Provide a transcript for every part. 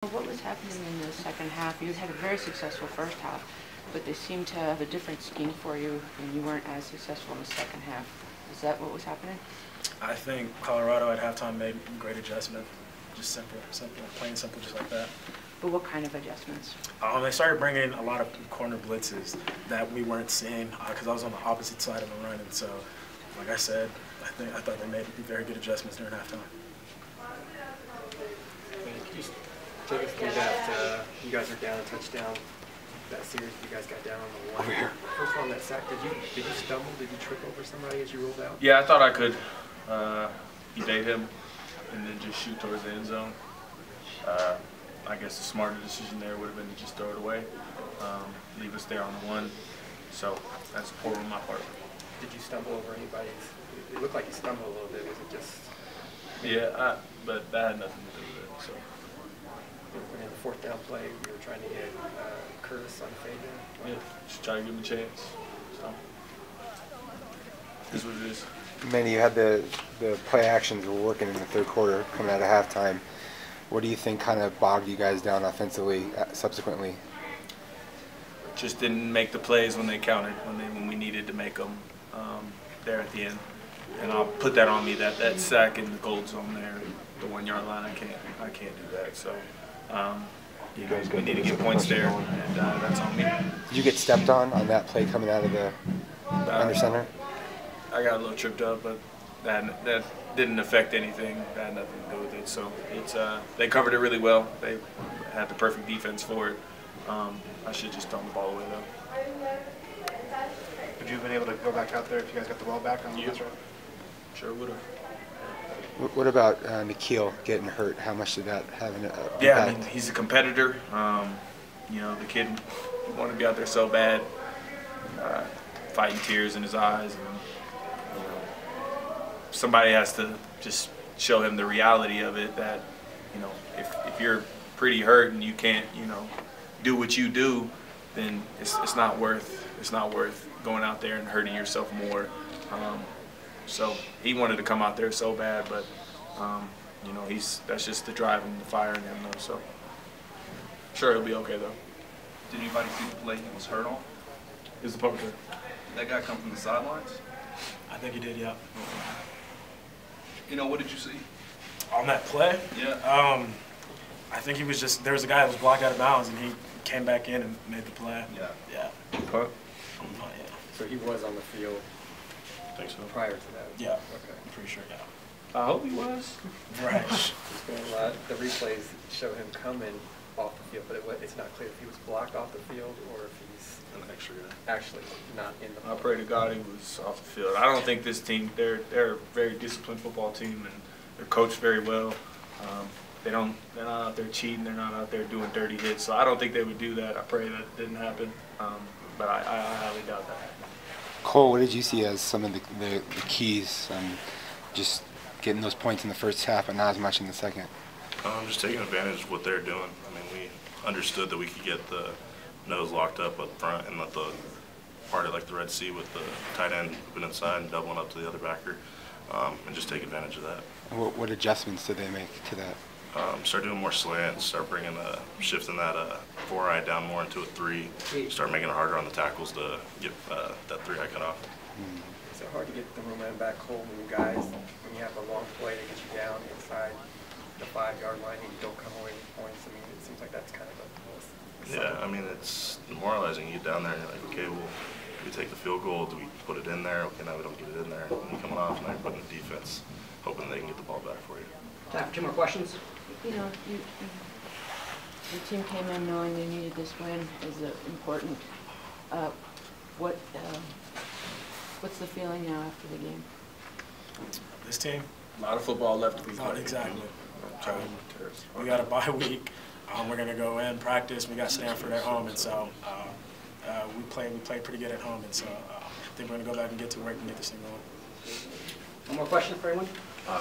What was happening in the second half? You had a very successful first half, but they seemed to have a different scheme for you, and you weren't as successful in the second half. Is that what was happening? I think Colorado at halftime made great adjustment. Just simple, plain simple, just like that. But what kind of adjustments? They started bringing a lot of corner blitzes that we weren't seeing because I was on the opposite side of the run, and so, like I said, I thought they made very good adjustments during halftime. Just take us through that. You guys are down a touchdown. That series, you guys got down on the one. Over here. First on that sack, did you stumble? Did you trip over somebody as you rolled out? Yeah, I thought I could evade him and then just shoot towards the end zone. I guess the smarter decision there would have been to just throw it away, leave us there on the one. So that's poor on my part. Did you stumble over anybody? It looked like you stumbled a little bit. Was it just? Yeah, but that had nothing to do with it. So. In the fourth down play, you were trying to get Curtis on the fade there? Yeah, just try to give him a chance. So, this is what it is. Manny, you had the play actions were working in the third quarter coming out of halftime. What do you think kind of bogged you guys down offensively subsequently? Just didn't make the plays when they counted, when we needed to make them there at the end. And I'll put that on me, that sack in the gold zone there, the 1 yard line. I can't do that. So. We need to get points there, and that's on me. Did you get stepped on that play coming out of the under center? I got a little tripped up, but that didn't affect anything. That had nothing to do with it. So it's they covered it really well. They had the perfect defense for it. I should just thrown the ball away though. Would you have been able to go back out there if you guys got the ball back on the right? Sure would have. What about Nikhil getting hurt? How much did that have an impact? Yeah, I mean, he's a competitor. You know, the kid wanted to be out there so bad, fighting tears in his eyes. And, you know, somebody has to just show him the reality of it, that, you know, if you're pretty hurt and you can't, you know, do what you do, then it's not worth going out there and hurting yourself more. So he wanted to come out there so bad, but you know, that's just the drive and the fire in him, though. So sure, he'll be okay though. Did anybody see the play he was hurt on? He was the punt return. Did that guy come from the sidelines? I think he did, yeah. You know, what did you see? On that play? Yeah. I think he was just, there was a guy that was blocked out of bounds, and he came back in and made the play. Yeah. Yeah. Punt? Yeah. So he was on the field I think so. prior to that? Yeah. Okay. I'm pretty sure, yeah. I hope he was. Right. The replays show him coming off the field, but it's not clear if he was blocked off the field or if he's actually not in the I pray to God he was off the field. I don't think this team, they're a very disciplined football team, and they're coached very well. They're not out there cheating. They're not out there doing dirty hits. So I don't think they would do that. I pray that didn't happen, but I highly doubt that. Cole, what did you see as some of the keys just getting those points in the first half but not as much in the second? Just taking advantage of what they're doing. I mean, we understood that we could get the nose locked up front and let the part of like the Red Sea with the tight end moving inside and doubling up to the other backer, and just take advantage of that. What adjustments did they make to that? Start doing more slants, start shifting that 4-eye down more into a 3, start making it harder on the tackles to get that 3-eye cut off. Is it hard to get the momentum back, Cole, when you have a long play that gets you down inside the 5-yard line and you don't come away with points? I mean, it seems like that's kind of a yeah, I mean, it's demoralizing. You get down there and you're like, okay, well, do we take the field goal? Do we put it in there? Okay, now we don't get it in there. And you're coming off and you're putting the defense, hoping they can get the ball back for you. Time for 2 more questions. You know, the team came in knowing they needed this win. Is important. What's the feeling now after the game? This team? A lot of football left to be Not played. exactly. We got a bye week. We're going to go in, practice. We got Stanford at home, and so we played pretty good at home, and so I think we're going to go back and get to work and get this thing going. One more question for anyone?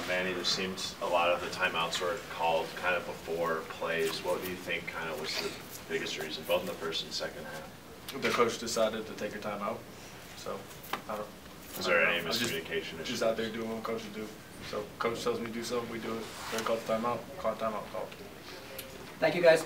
Manny, there seems a lot of the timeouts were called kind of before plays. What do you think kind of was the biggest reason, both in the first and second half? The coach decided to take a timeout, so I don't. Is there any miscommunication? Just out there doing what coaches do. So coach tells me to do something, we do it. They call the timeout, call timeout, call. Thank you, guys.